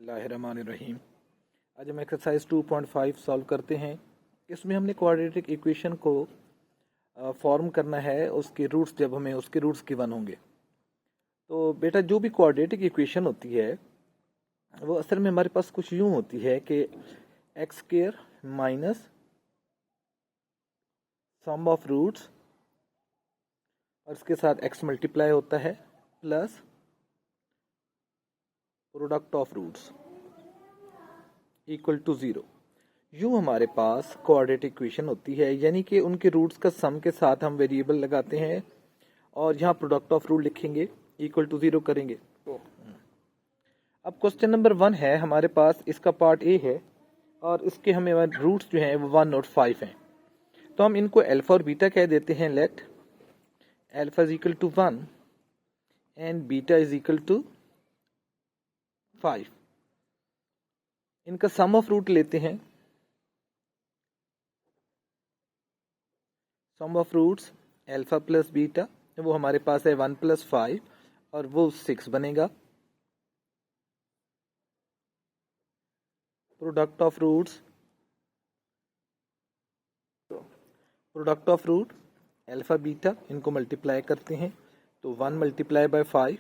बिस्मिल्लाहिर्रहमानिर्रहीम। आज हम एक्सरसाइज 2.5 सॉल्व करते हैं। इसमें हमने क्वाड्रेटिक इक्वेशन को फॉर्म करना है, उसके रूट्स जब हमें उसके रूट्स गिवन होंगे। तो बेटा जो भी क्वाड्रेटिक इक्वेशन होती है वो असल में हमारे पास कुछ यूँ होती है कि x square minus sum of roots और इसके साथ एक्स मल्टीप्लाई होता है plus product of roots equal to 0। यूँ हमारे पास क्वाड्रेटिक इक्वेशन होती है, यानी कि उनके रूट्स का सम के साथ हम वेरिएबल लगाते हैं और यहाँ प्रोडक्ट ऑफ रूट लिखेंगे, इक्वल टू 0 करेंगे। अब क्वेश्चन नंबर 1 है हमारे पास, इसका पार्ट ए है और इसके हमें रूट्स जो हैं वो 1 और 5 हैं। तो हम इनको अल्फा और बीटा कह देते हैं। Let alpha is equal to 1 and beta is equal to 5। इनका सम ऑफ रूट लेते हैं। Sum of roots alpha plus beta वो हमारे पास है 1 प्लस 5 और वो 6 बनेगा। Product of roots alpha beta इनको मल्टीप्लाई करते हैं तो 1 मल्टीप्लाई बाय 5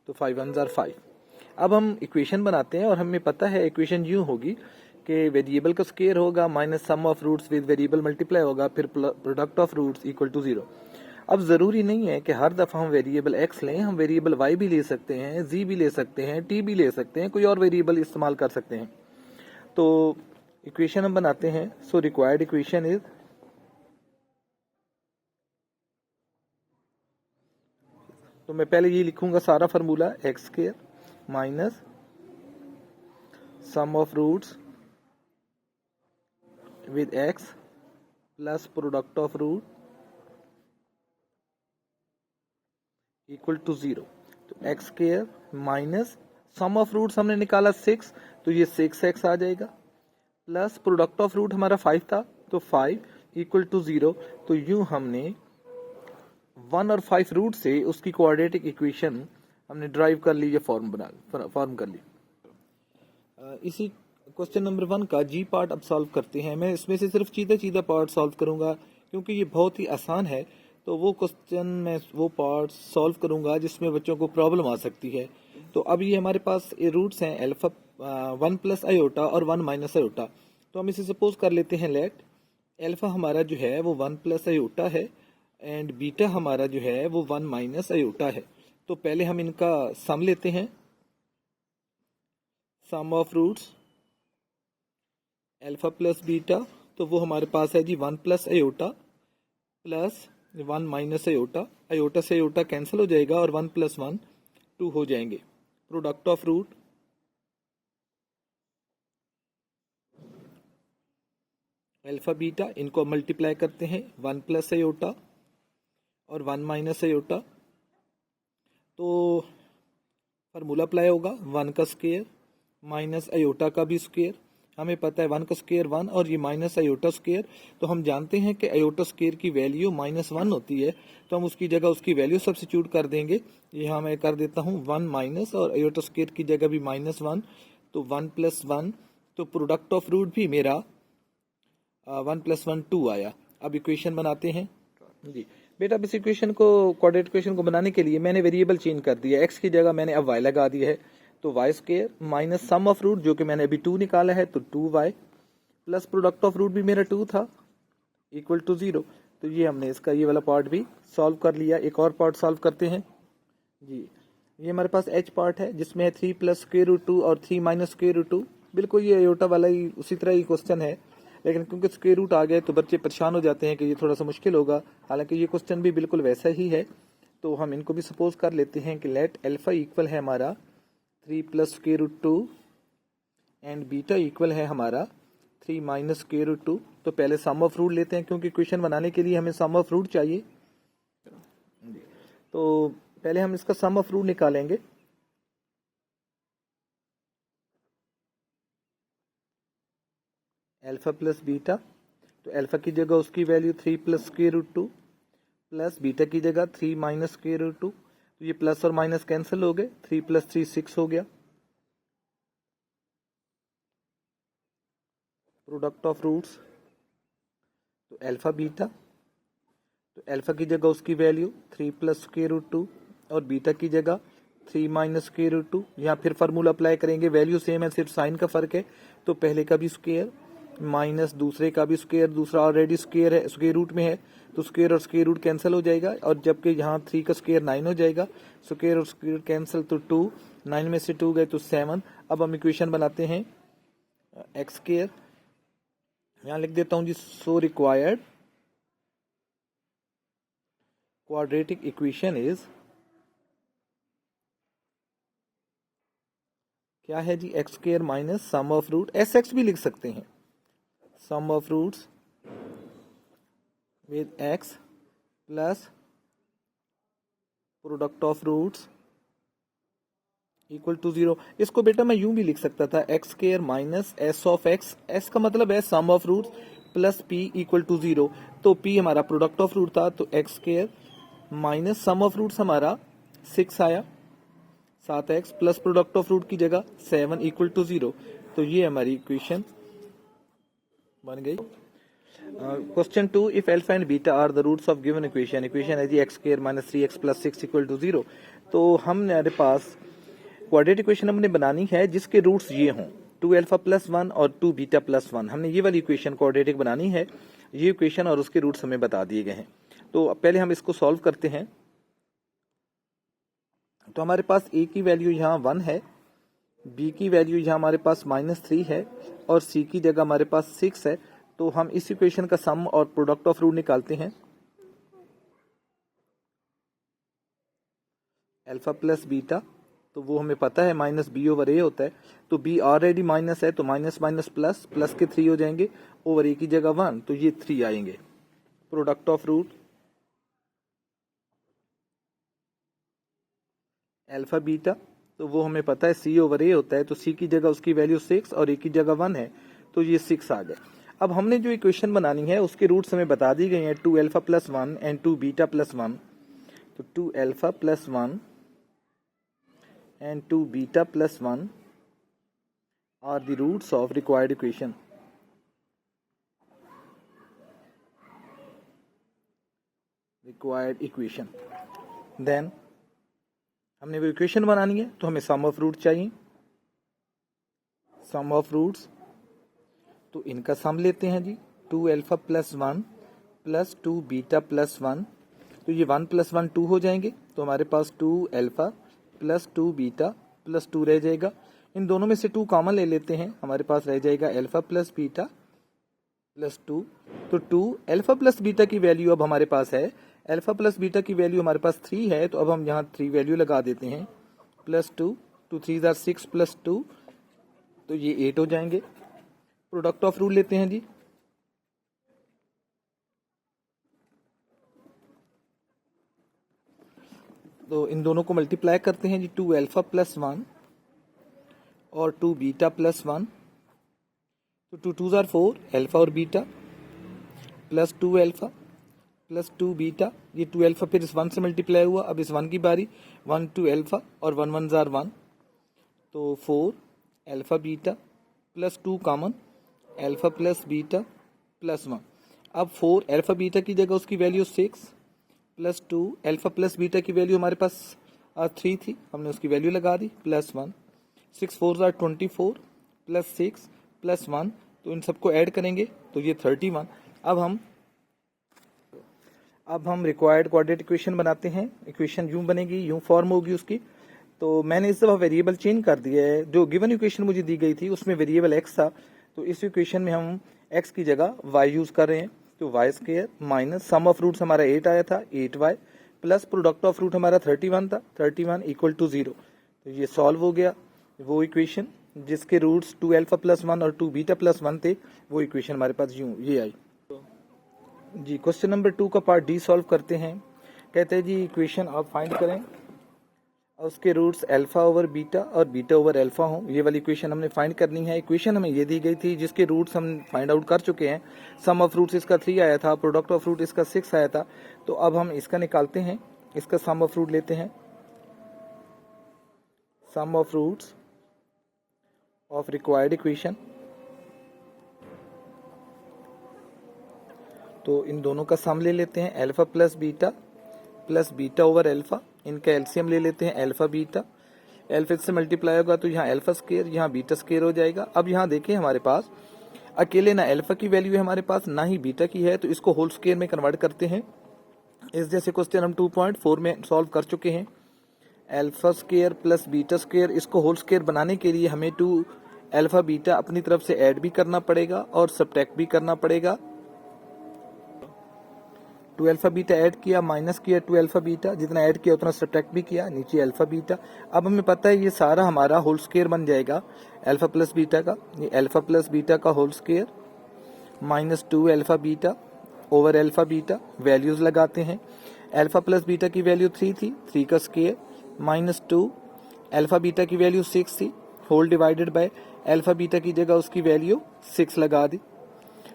तो 5 1 जार 5। अब हम इक्वेशन बनाते हैं और हमें पता है इक्वेशन यूँ होगी कि वेरिएबल का स्क्वायर होगा minus sum of roots with variable multiply होगा, फिर product of roots equal to 0। अब ज़रूरी नहीं है कि हर दफ़ा हम वेरिएबल एक्स लें, हम वेरिएबल वाई भी ले सकते हैं, जी भी ले सकते हैं, टी भी ले सकते हैं, कोई और वेरिएबल इस्तेमाल कर सकते हैं। तो इक्वेशन हम बनाते हैं। सो रिक्वायर्ड इक्वेशन इज तो मैं पहले ये लिखूंगा सारा formula, x square minus sum of roots with x plus product of root equal to 0। तो x square minus sum of roots हमने निकाला 6 तो ये 6x आ जाएगा प्लस प्रोडक्ट ऑफ रूट हमारा 5 था तो 5 इक्वल टू 0। तो यूं हमने 1 और 5 रूट से उसकी क्वाड्रेटिक इक्वेशन हमने ड्राइव कर ली, या फॉर्म कर ली। इसी क्वेश्चन नंबर 1 का जी पार्ट अब सॉल्व करते हैं। मैं इसमें से सिर्फ सीधा पार्ट सॉल्व करूंगा क्योंकि ये बहुत ही आसान है। तो वो क्वेश्चन में वो पार्ट सॉल्व करूंगा जिसमें बच्चों को प्रॉब्लम आ सकती है। तो अब ये हमारे पास ये रूट्स हैं अल्फा 1 प्लस आयोटा और 1 माइनस आयोटा। तो हम इसे सपोज कर लेते हैं। लेट अल्फा हमारा जो है वो 1 प्लस आयोटा है एंड बीटा हमारा जो है वो 1 माइनस आयोटा है। तो पहले हम इनका सम लेते हैं। Sum of roots alpha plus beta तो वो हमारे पास है जी 1 plus iota plus 1 minus iota. Iota से आयोटा कैंसिल हो जाएगा और 1 प्लस 1 2 हो जाएंगे। Product of root alpha beta इनको मल्टीप्लाई करते हैं 1 प्लस आयोटा और 1 माइनस आयोटा। तो फार्मूला अप्लाई होगा 1 का स्क्वायर माइनस आयोटा का भी स्क्वायर। हमें पता है 1 का स्क्वायर 1 और ये माइनस आयोटा स्क्वायर। तो हम जानते हैं कि आयोटा स्क्वायर की वैल्यू -1 होती है, तो हम उसकी जगह उसकी वैल्यू सब्स्टिट्यूट कर देंगे। यहाँ मैं कर देता हूँ 1 माइनस और आयोटा स्क्वायर की जगह भी -1 तो 1 प्लस 1। तो प्रोडक्ट ऑफ रूट भी मेरा 1 प्लस 1 2 आया। अब इक्वेशन बनाते हैं जी बेटा। अब इस इक्वेशन को क्वाड्रेटिक इक्वेशन को बनाने के लिए मैंने वेरिएबल चेंज कर दिया। एक्स की जगह मैंने अब वाई लगा दिया है तो Y square minus sum of root जो कि मैंने अभी 2 निकाला है तो 2y plus product of root भी मेरा 2 था इक्वल टू 0। तो ये हमने इसका ये वाला पार्ट भी सॉल्व कर लिया। एक और पार्ट सॉल्व करते हैं जी। ये हमारे पास h पार्ट है जिसमें है 3 प्लस स्क्वायर रूट 2 और 3 माइनस स्क्वायर रूट 2। बिल्कुल ये आयोटा वाला ही उसी तरह ही क्वेश्चन है, लेकिन क्योंकि स्क्वायर रूट आ गए तो बच्चे परेशान हो जाते हैं कि ये थोड़ा सा मुश्किल होगा। हालांकि ये क्वेश्चन भी बिल्कुल वैसा ही है। तो हम इनको भी सपोज कर लेते हैं कि लेट अल्फा इक्वल है हमारा 3 plus square root 2 and beta equal है हमारा 3 माइनस स्क्वायर रूट 2। तो पहले सम ऑफ रूट लेते हैं क्योंकि इक्वेशन बनाने के लिए हमें सम ऑफ रूट चाहिए। तो पहले हम इसका सम ऑफ रूट निकालेंगे। अल्फा प्लस बीटा तो अल्फा की जगह उसकी value 3 plus square root 2 plus beta की जगह 3 माइनस स्क्वायर रूट 2। तो ये प्लस और माइनस कैंसिल हो गए, 3 प्लस 3 6 हो गया। प्रोडक्ट ऑफ रूट्स, तो अल्फा बीटा, तो अल्फा की जगह उसकी वैल्यू 3 प्लस स्क्वायर रूट 2 और बीटा की जगह 3 माइनस स्क्वायर रूट 2। यहाँ फिर फार्मूला अप्लाई करेंगे, वैल्यू सेम है, सिर्फ साइन का फर्क है। तो पहले का भी स्क्वायर माइनस दूसरे का भी स्क्वायर, दूसरा ऑलरेडी स्क्वायर है, स्क्वायर रूट में है, तो स्क्वायर और स्क्वायर रूट कैंसिल हो जाएगा, और जबकि यहाँ 3 का स्क्वायर 9 हो जाएगा, स्क्वायर और स्क्वायर कैंसिल, तो 2, 9 में से 2 गए तो 7। अब हम इक्वेशन बनाते हैं एक्स स्क्वायर, यहाँ लिख देता हूँ जी, so required quadratic equation is, क्या है जी, X square minus sum of root, S X भी लिख सकते हैं, sum of roots with x plus product of roots equal to 0। इसको बेटा मैं यूं भी लिख सकता था, X square minus S of X, S का मतलब है sum of roots, plus P equal to 0। तो पी हमारा प्रोडक्ट ऑफ रूट था, तो x square minus sum of roots हमारा 6 आया, 7x plus product of root की जगह 7 इक्वल टू 0। तो ये हमारी इक्वेशन बन गई। Question 2, if alpha and beta are the roots of given equation, equation है जी X square minus 3x plus 6 equal to 0। तो हमारे पास क्वाड्रेटिक इक्वेशन हमने बनानी है जिसके रूट्स ये हों, 2 अल्फा प्लस 1 और 2 बीटा प्लस 1। हमने ये वाली इक्वेशन क्वाड्रेटिक बनानी है, ये इक्वेशन और उसके रूट्स हमें बता दिए गए हैं। तो पहले हम इसको सॉल्व करते हैं। तो हमारे पास a की वैल्यू यहाँ 1 है, b की वैल्यू यहाँ हमारे पास -3 है, और c की जगह हमारे पास 6 है। तो हम इस इक्वेशन का सम और प्रोडक्ट ऑफ रूट निकालते हैं, अल्फा प्लस बीटा, तो वो हमें पता है माइनस बी ओवर ए होता है, तो b ऑलरेडी माइनस है, तो माइनस माइनस प्लस, प्लस के 3 हो जाएंगे, ओवर a की जगह 1, तो ये 3 आएंगे। Product of root alpha beta, तो वो हमें पता है c ओवर a होता है, तो c की जगह उसकी वैल्यू 6 और a की जगह 1 है, तो ये 6 आ गए। अब हमने जो इक्वेशन बनानी है उसके रूट्स हमें बता दी गई हैं, 2 alpha plus 1 and 2 beta plus 1। तो 2 alpha plus 1 and 2 beta plus 1 are the roots of required equation. Required equation. Then हमने वो इक्वेशन बनानी है, तो हमें सम ऑफ रूट चाहिए, सम ऑफ रूट्स, तो इनका सम लेते हैं जी, 2 alpha plus 1 plus 2 beta plus 1, तो ये 1 प्लस 1 2 हो जाएंगे, तो हमारे पास 2 अल्फा प्लस 2 बीटा प्लस 2 रह जाएगा। इन दोनों में से 2 कॉमन ले लेते हैं, हमारे पास रह जाएगा अल्फा प्लस बीटा प्लस 2। तो 2 अल्फा प्लस बीटा की वैल्यू अब हमारे पास है, अल्फा प्लस बीटा की वैल्यू हमारे पास 3 है, तो अब हम यहाँ 3 वैल्यू लगा देते हैं, प्लस 2, 2 3 आर 6 प्लस 2, तो ये 8 हो जाएंगे। प्रोडक्ट ऑफ रूट लेते हैं जी, तो इन दोनों को मल्टीप्लाई करते हैं जी, 2 अल्फा प्लस 1 और 2 बीटा प्लस 1, तो 2 2 आर 4, अल्फा और beta plus 2 alpha plus 2 beta, ये 2 अल्फा फिर इस 1 से मल्टीप्लाई हुआ, अब इस 1 की बारी, 1 2 अल्फा और 1 1 जार 1, तो 4 alpha beta plus 2 common, alpha plus beta plus 1। अब 4 अल्फा बीटा की जगह उसकी value 6 plus 2 alpha plus beta की वैल्यू हमारे पास 3 थी, हमने उसकी वैल्यू लगा दी, प्लस 1, 6 4 आर 24 प्लस 6 प्लस 1, तो इन सबको ऐड करेंगे तो ये 31। अब हम रिक्वायर्ड क्वाड्रेटिक इक्वेशन बनाते हैं। इक्वेशन यूं बनेगी, यूं फॉर्म होगी उसकी। तो मैंने इस दफा वेरिएबल चेंज कर दिया है, जो गिवन इक्वेशन मुझे दी गई थी उसमें वेरिएबल एक्स था, तो इस इक्वेशन में हम एक्स की जगह वाई यूज कर रहे हैं, तो Y square minus sum of roots हमारा 8 आया था, 8y plus product of root हमारा 31 था, 31 इक्वल टू 0। तो ये सॉल्व हो गया वो इक्वेशन जिसके रूट्स 2 अल्फा प्लस 1 और 2 बीटा प्लस 1 थे, वो इक्वेशन हमारे पास यूं ये आई जी। क्वेश्चन नंबर 2 का पार्ट डी सॉल्व करते हैं। कहते हैं जी इक्वेशन आप फाइंड करें और उसके रूट्स अल्फा ओवर बीटा और बीटा ओवर अल्फा हों, ये वाली इक्वेशन हमने फाइंड करनी है। इक्वेशन हमें ये दी गई थी जिसके रूट्स हम फाइंड आउट कर चुके हैं। सम ऑफ रूट्स इसका 3 आया था, प्रोडक्ट ऑफ रूट इसका 6 आया था, तो अब हम इसका निकालते हैं, इसका सम ऑफ रूट लेते हैं, sum of roots of required equation. तो इन दोनों का सम ले लेते हैं, alpha plus beta over alpha. इनका एलसीएम ले लेते हैं अल्फा बीटा। अल्फा से मल्टीप्लाई होगा तो यहाँ अल्फा स्क्वायर, यहाँ बीटा स्क्वायर हो जाएगा। अब यहाँ देखें हमारे पास अकेले ना अल्फा की वैल्यू है हमारे पास, ना ही बीटा की है, तो इसको होल स्क्वायर में कन्वर्ट करते हैं। इस जैसे क्वेश्चन हम 2.4 में सॉल्व कर चुके हैं। Alpha square plus beta square, इसको होल स्क्वायर बनाने के लिए हमें 2 अल्फा बीटा अपनी तरफ से ऐड भी करना पड़ेगा और सब्ट्रैक्ट भी करना पड़ेगा। 2 अल्फा बीटा ऐड किया, माइनस किया 2 अल्फा बीटा, जितना ऐड किया उतना सब्ट्रैक्ट भी किया, नीचे अल्फा बीटा। अब हमें पता है ये सारा हमारा होल स्क्वायर बन जाएगा अल्फा प्लस बीटा का। ये अल्फा प्लस बीटा का whole square minus 2 alpha beta over alpha beta. Values लगाते हैं। अल्फा प्लस बीटा की वैल्यू 3 थी, 3 का स्क्वायर माइनस 2 अल्फा बीटा की वैल्यू 6 थी, whole divided by alpha beta की जगह उसकी वैल्यू 6 लगा दी,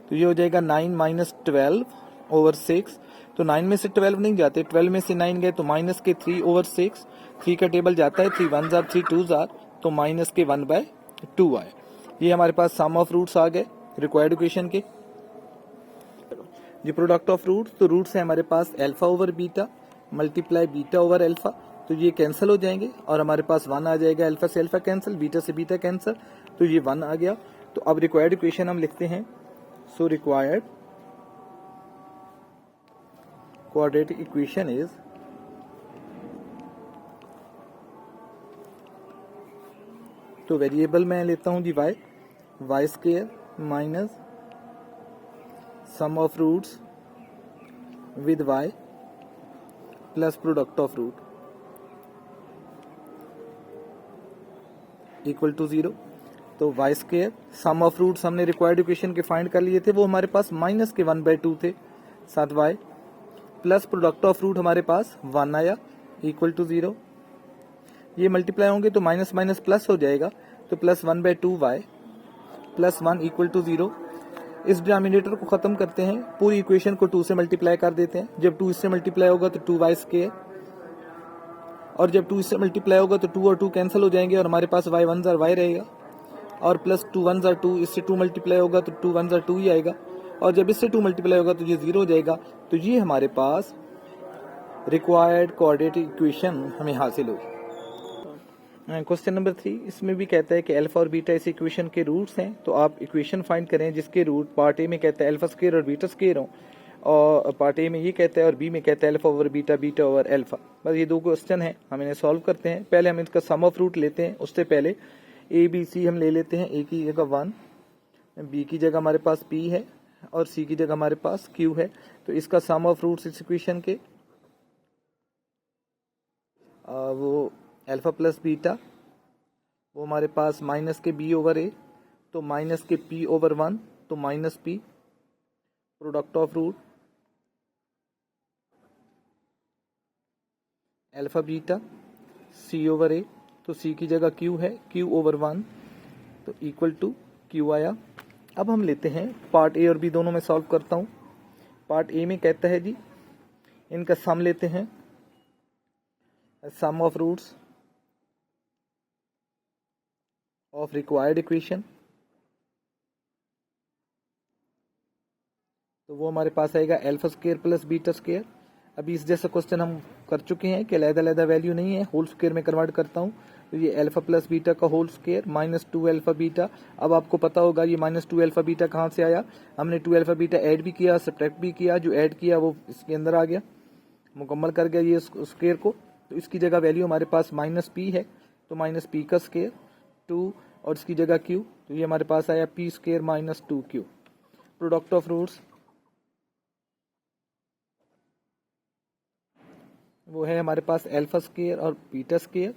तो ये हो जाएगा 9 माइनस 12 ओवर 6। तो 9 में से 12 नहीं जाते, 12 में से 9 गए तो माइनस के 3 ओवर 6। 3 का टेबल जाता है, 3 1 जार 3 2 जार, तो माइनस के 1/2 आए। ये हमारे पास सम ऑफ रूट्स आ गए रिक्वायर्ड इक्वेशन के। ये प्रोडक्ट ऑफ रूट्स, तो रूट्स है हमारे पास alpha over beta multiply beta over alpha, तो ये कैंसिल हो जाएंगे और हमारे पास 1 आ जाएगा। अल्फा से अल्फा कैंसिल, बीटा से बीटा कैंसिल, तो ये 1 आ गया। तो अब रिक्वायर्ड इक्वेशन हम लिखते हैं। So required quadratic equation is तो वेरिएबल मैं लेता हूं जी Y square minus sum of roots with Y plus product of root equal to 0। तो Y square sum of roots हमने रिक्वायर्ड इक्वेशन के फाइंड कर लिए थे, वो हमारे पास माइनस के 1/2 थे, साथ y plus product of root हमारे पास 1 आया इक्वल टू 0। ये मल्टीप्लाई होंगे तो माइनस माइनस प्लस हो जाएगा, तो plus 1/2 y plus 1 equal to 0। इस डिनोमिनेटर को खत्म करते हैं, पूरी इक्वेशन को 2 से मल्टीप्लाई कर देते हैं। जब 2 इससे मल्टीप्लाई होगा तो 2 वाई स्क्वायर, और जब 2 इससे मल्टीप्लाई होगा तो 2 और 2 कैंसिल हो जाएंगे और हमारे पास वाई 1 जार वाई रहेगा, और प्लस 2 1 जार 2, इससे 2 मल्टीप्लाई होगा तो 2 1 जार 2 ही आएगा, और जब इससे 2 मल्टीप्लाई होगा तो ये 0 हो जाएगा। तो ये हमारे पास रिक्वायर्ड कोऑर्डिनेट इक्वेशन हमें हासिल होगी। क्वेश्चन नंबर 3, इसमें भी कहता है कि अल्फा और बीटा इस इक्वेशन के रूट्स हैं, तो आप इक्वेशन फाइंड करें जिसके रूट पार्ट ए में कहता है अल्फा स्क्वायर और बीटा स्क्वायर हो, और पार्ट ए में ये कहता है और बी में कहता है alpha over beta beta over alpha. बस ये 2 क्वेश्चन हैं, हम इन्हें सॉल्व करते हैं। पहले हम इसका सम ऑफ रूट लेते हैं, उससे पहले ए बी सी हम ले लेते हैं। ए की जगह 1, बी की जगह हमारे पास p है और सी की जगह हमारे पास q है। तो इसका सम ऑफ रूट्स इस इक्वेशन के वो अल्फा प्लस बीटा, वो हमारे पास माइनस के b ओवर a, तो माइनस के p ओवर 1, तो minus p product of root alpha beta c over a, तो c की जगह q है, q ओवर 1, तो इक्वल टू q आया। अब हम लेते हैं पार्ट ए और बी, दोनों में सॉल्व करता हूं। पार्ट ए में कहता है जी इनका सम लेते हैं, sum of roots of required equation, तो वो हमारे पास आएगा alpha square plus beta square. अभी इस जैसा क्वेश्चन हम कर चुके हैं कि अलग-अलग वैल्यू नहीं है, होल स्क्वायर में कन्वर्ट करता हूँ, तो ये अल्फा प्लस बीटा का whole square minus 2 alpha beta. अब आपको पता होगा ये माइनस 2 अल्फा बीटा कहाँ से आया, हमने 2 अल्फा बीटा ऐड भी किया सब्ट्रैक्ट भी किया, जो ऐड किया वो इसके अंदर आ गया, मुकम्मल कर गया ये स्क्वायर को। तो इसकी जगह वैल्यू हमारे पास माइनस पी है, तो माइनस पी का स्क्वायर 2, और इसकी जगह क्यू, तो ये हमारे पास आया P square minus 2q। Product of roots वो है हमारे पास अल्फा स्क्वायर और बीटा स्क्वायर,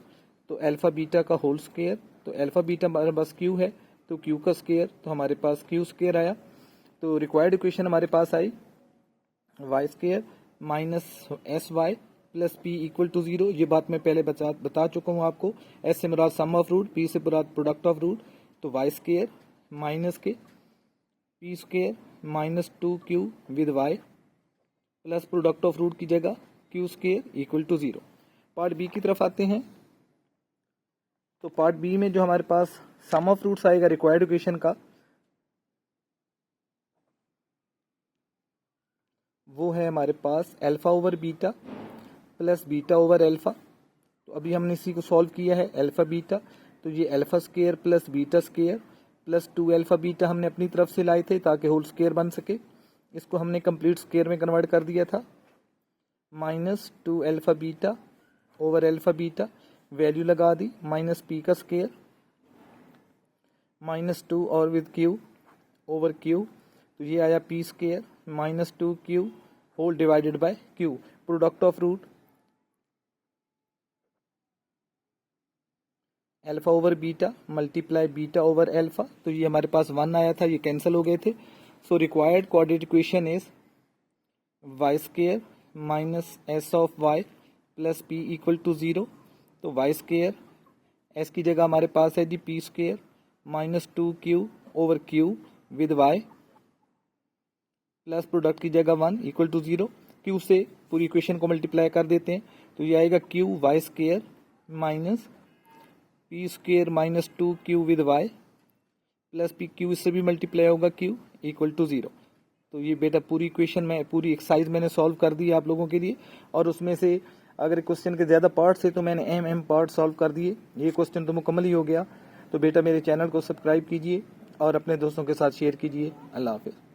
तो अल्फा बीटा का होल स्क्वायर, तो अल्फा बीटा हमारे पास क्यू है, तो क्यू का स्क्वायर, तो हमारे पास क्यू स्क्वायर आया। तो रिक्वायर्ड इक्वेशन हमारे पास आई Y square minus S Y plus P equal to 0। ये बात मैं पहले बता चुका हूँ आपको। एस से मुराद सम ऑफ रूट, पी से मुराद प्रोडक्ट ऑफ रूट, तो वाई स्क्वायर माइनस के P square minus 2q with Y plus product of root की जगह Q square equal to 0। Part B की तरफ आते हैं, तो पार्ट बी में जो हमारे पास सम ऑफ रूट्स आएगा रिक्वायर्ड इक्वेशन का, वो है हमारे पास alpha over beta plus beta over alpha. तो अभी हमने इसी को सॉल्व किया है अल्फ़ा बीटा, तो ये alpha square plus beta square plus 2 alpha beta हमने अपनी तरफ से लाए थे ताकि होल स्क्वायर बन सके। इसको हमने कंप्लीट स्क्वायर में कन्वर्ट कर दिया था। Minus 2 alpha beta over alpha beta, value लगा दी, माइनस पी का स्क्वायर माइनस 2 और विद क्यू ओवर क्यू, तो ये आया P square minus 2 Q whole divided by Q. Product of root alpha over beta multiply beta over alpha, तो ये हमारे पास 1 आया था, ये कैंसिल हो गए थे। So required coordinate equation is y square minus S of y plus P equal to 0। तो वाई स्क्वायर एस की जगह हमारे पास है जी P square minus 2 Q over Q with Y plus product की जगह 1 इक्वल टू 0। क्यू से पूरी इक्वेशन को मल्टीप्लाई कर देते हैं, तो ये आएगा Q y square minus P square minus 2 Q with Y plus P, Q इससे भी मल्टीप्लाई होगा क्यू इक्वल टू 0। तो ये बेटा पूरी इक्वेशन में पूरी एक्सरसाइज मैंने सॉल्व कर दी आप लोगों के लिए, और उसमें से अगर क्वेश्चन के ज़्यादा पार्ट्स है तो मैंने एम पार्ट सॉल्व कर दिए। ये क्वेश्चन तो मुकम्मल ही हो गया। तो बेटा मेरे चैनल को सब्सक्राइब कीजिए और अपने दोस्तों के साथ शेयर कीजिए। अल्लाह हाफिज़।